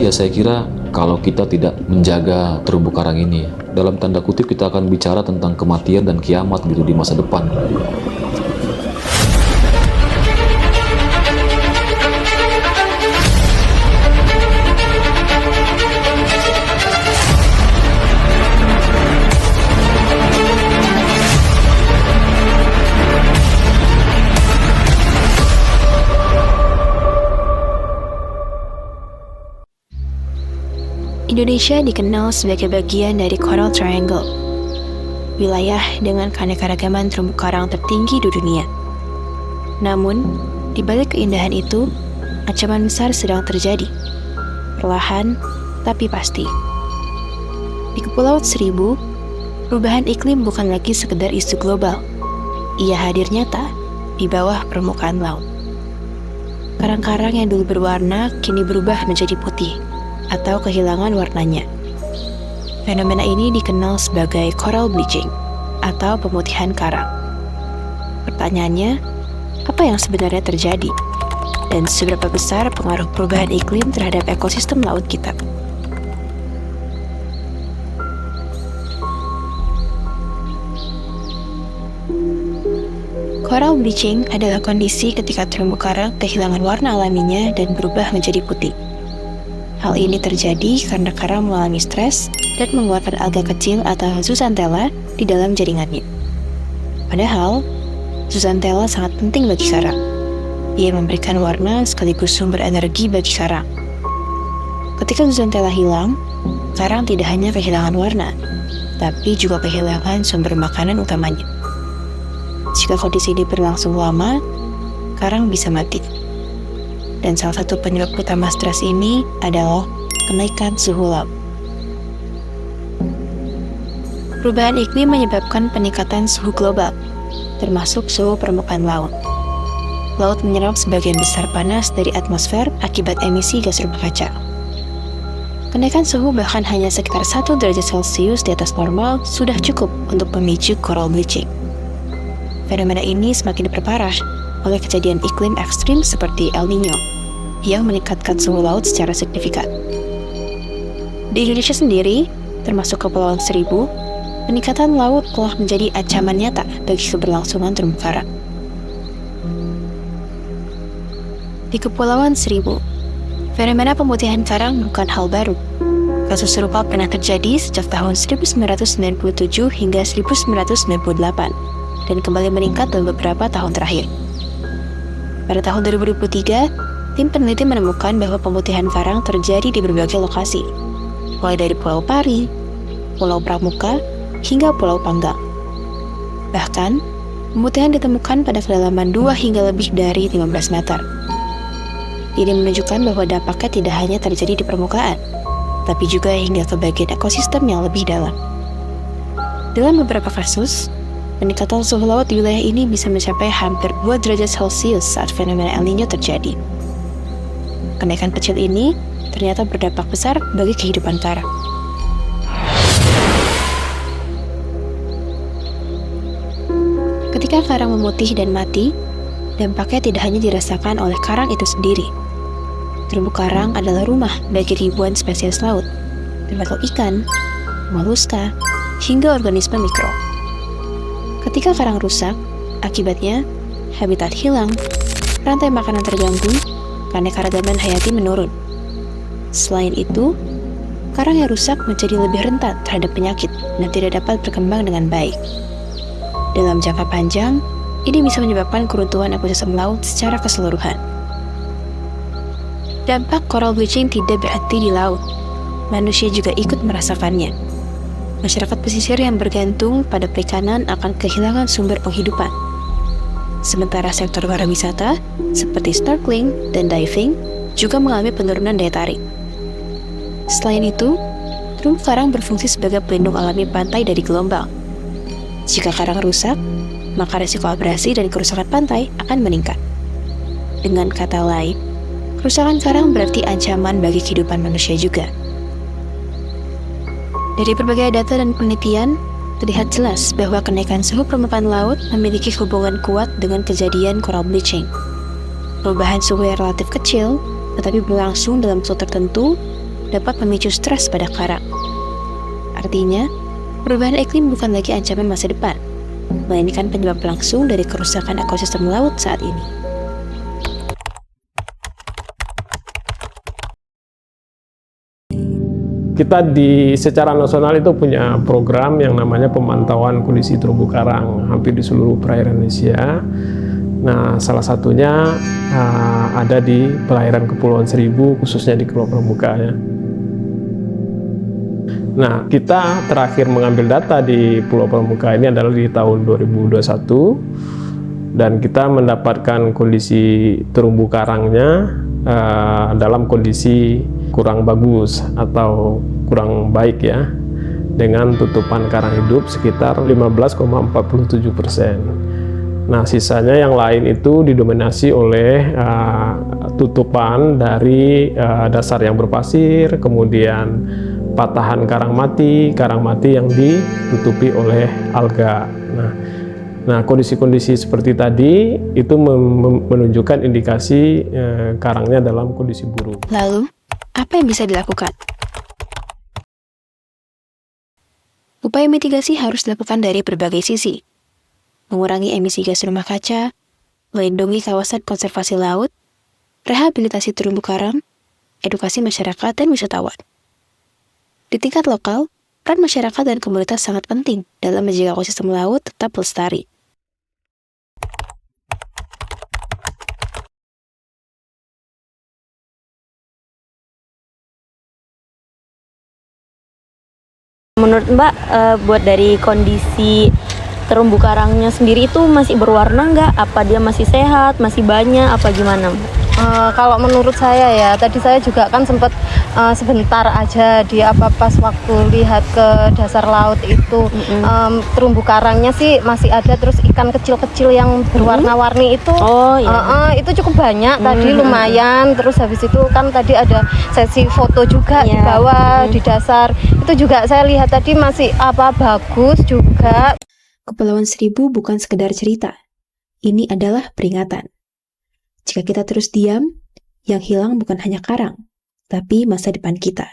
ya saya kira kalau kita tidak menjaga terumbu karang ini, dalam tanda kutip kita akan bicara tentang kematian dan kiamat gitu di masa depan. Indonesia dikenal sebagai bagian dari Coral Triangle, wilayah dengan keanekaragaman terumbu karang tertinggi di dunia. Namun, di balik keindahan itu, ancaman besar sedang terjadi, perlahan tapi pasti. Di Kepulauan Seribu, perubahan iklim bukan lagi sekedar isu global. Ia hadir nyata di bawah permukaan laut. Karang-karang yang dulu berwarna kini berubah menjadi putih atau kehilangan warnanya. Fenomena ini dikenal sebagai coral bleaching atau pemutihan karang. Pertanyaannya, apa yang sebenarnya terjadi? Dan seberapa besar pengaruh perubahan iklim terhadap ekosistem laut kita? Coral bleaching adalah kondisi ketika terumbu karang kehilangan warna alaminya dan berubah menjadi putih. Hal ini terjadi karena karang mengalami stres dan mengeluarkan alga kecil atau zooxanthella di dalam jaringannya. Padahal, zooxanthella sangat penting bagi karang. Ia memberikan warna sekaligus sumber energi bagi karang. Ketika zooxanthella hilang, karang tidak hanya kehilangan warna, tapi juga kehilangan sumber makanan utamanya. Jika kondisi ini berlangsung lama, karang bisa mati. Dan salah satu penyebab utama stres ini adalah kenaikan suhu laut. Perubahan iklim menyebabkan peningkatan suhu global, termasuk suhu permukaan laut. Laut menyerap sebagian besar panas dari atmosfer akibat emisi gas rumah kaca. Kenaikan suhu bahkan hanya sekitar 1 derajat Celcius di atas normal sudah cukup untuk memicu coral bleaching. Fenomena ini semakin diperparah oleh kejadian iklim ekstrim seperti El Niño, yang meningkatkan suhu laut secara signifikan. Di Indonesia sendiri, termasuk Kepulauan Seribu, peningkatan laut telah menjadi ancaman nyata bagi keberlangsungan terumbu karang. Di Kepulauan Seribu, fenomena pemutihan karang bukan hal baru. Kasus serupa pernah terjadi sejak tahun 1997 hingga 1998 dan kembali meningkat dalam beberapa tahun terakhir. Pada tahun 2023, tim peneliti menemukan bahwa pemutihan karang terjadi di berbagai lokasi, mulai dari Pulau Pari, Pulau Pramuka, hingga Pulau Panggang. Bahkan, pemutihan ditemukan pada kedalaman 2 hingga lebih dari 15 meter. Ini menunjukkan bahwa dampaknya tidak hanya terjadi di permukaan, tapi juga hingga ke bagian ekosistem yang lebih dalam. Dalam beberapa kasus, peningkatan suhu laut di wilayah ini bisa mencapai hampir 2 derajat Celcius saat fenomena El Niño terjadi. Kenaikan kecil ini ternyata berdampak besar bagi kehidupan karang. Ketika karang memutih dan mati, dampaknya tidak hanya dirasakan oleh karang itu sendiri. Terumbu karang adalah rumah bagi ribuan spesies laut, termasuk ikan, moluska, hingga organisme mikro. Ketika karang rusak, akibatnya habitat hilang, rantai makanan terganggu, keanekaragaman hayati menurun. Selain itu, karang yang rusak menjadi lebih rentan terhadap penyakit dan tidak dapat berkembang dengan baik. Dalam jangka panjang, ini bisa menyebabkan keruntuhan ekosistem laut secara keseluruhan. Dampak coral bleaching tidak berhenti di laut. Manusia juga ikut merasakannya. Masyarakat pesisir yang bergantung pada perikanan akan kehilangan sumber penghidupan. Sementara sektor pariwisata, seperti snorkeling dan diving, juga mengalami penurunan daya tarik. Selain itu, terumbu karang berfungsi sebagai pelindung alami pantai dari gelombang. Jika karang rusak, maka risiko abrasi dan kerusakan pantai akan meningkat. Dengan kata lain, kerusakan karang berarti ancaman bagi kehidupan manusia juga. Dari berbagai data dan penelitian, terlihat jelas bahwa kenaikan suhu permukaan laut memiliki hubungan kuat dengan kejadian coral bleaching. Perubahan suhu yang relatif kecil, tetapi berlangsung dalam waktu tertentu, dapat memicu stres pada karang. Artinya, perubahan iklim bukan lagi ancaman masa depan, melainkan penyebab langsung dari kerusakan ekosistem laut saat ini. Kita secara nasional itu punya program yang namanya pemantauan kondisi terumbu karang hampir di seluruh perairan Indonesia. Nah, salah satunya ada di perairan Kepulauan Seribu, khususnya di Pulau Pramuka ya. Nah, kita terakhir mengambil data di Pulau Pramuka ini adalah di tahun 2021, dan kita mendapatkan kondisi terumbu karangnya dalam kondisi kurang bagus atau kurang baik ya, dengan tutupan karang hidup sekitar 15,47%. Nah, sisanya yang lain itu didominasi oleh tutupan dari dasar yang berpasir, kemudian patahan karang mati yang ditutupi oleh alga. Nah, kondisi-kondisi seperti tadi itu menunjukkan indikasi karangnya dalam kondisi buruk. Lalu, apa yang bisa dilakukan? Upaya mitigasi harus dilakukan dari berbagai sisi. Mengurangi emisi gas rumah kaca, melindungi kawasan konservasi laut, rehabilitasi terumbu karang, edukasi masyarakat dan wisatawan. Di tingkat lokal, peran masyarakat dan komunitas sangat penting dalam menjaga ekosistem laut tetap lestari. Menurut Mbak, buat dari kondisi terumbu karangnya sendiri itu masih berwarna nggak? Apa dia masih sehat, masih banyak, apa gimana? Kalau menurut saya ya, tadi saya juga kan sempat sebentar aja di pas waktu lihat ke dasar laut itu, terumbu karangnya sih masih ada, terus ikan kecil-kecil yang berwarna-warni itu, itu cukup banyak tadi, lumayan. Terus habis itu kan tadi ada sesi foto juga di bawah, di dasar itu juga saya lihat tadi masih bagus juga. Kepulauan Seribu bukan sekedar cerita, ini adalah peringatan. Jika kita terus diam, yang hilang bukan hanya karang, tapi masa depan kita.